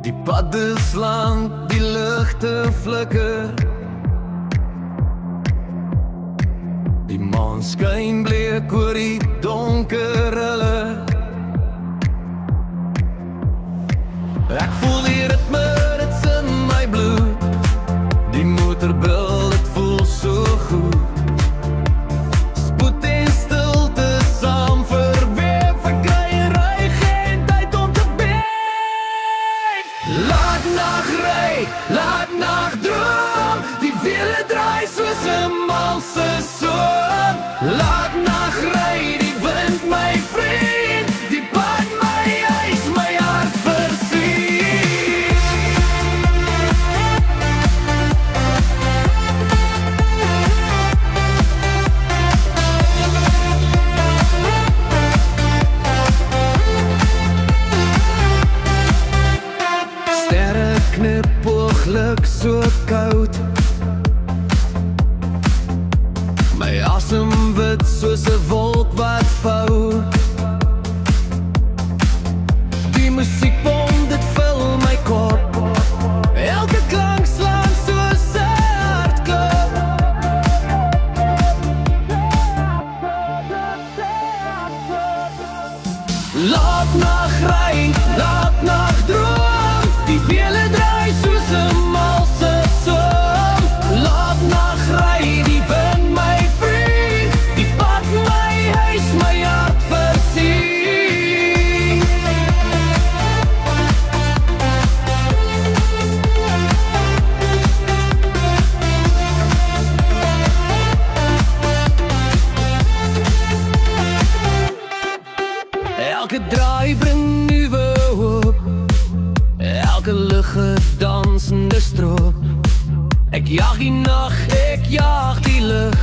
Die pad is lang, die ligte flikker. Die maan skyn bleek oor die donker hulle. Ek voel die ritme, dit's in my bloed. Die motorbil, dit voel so goed. Spoed en stilte saam verweef. Ek kry ry, geen tyd om te beef. Laat nag ry, laat nag droom. Die wiele draai soos 'n malse soom. Laat nag ry, die wind my vriend. Die pad my huis, my hart versier. Sterre knip ooglik so koud. My asem wit soos 'n wolk wat vou. Die musiekbom, dit vul my kop. Elke klank slaan soos 'n hartklop. Laat nag ry, laat nag droom. Die wiele draai soos 'n malse soom. Laat nag ry, die wind my vriend. Die pad my huis, my hart versier. Elke draai bring nuwe hoop. Elke liggeddansende stroop. Ek jag die nag, ek jag die lig.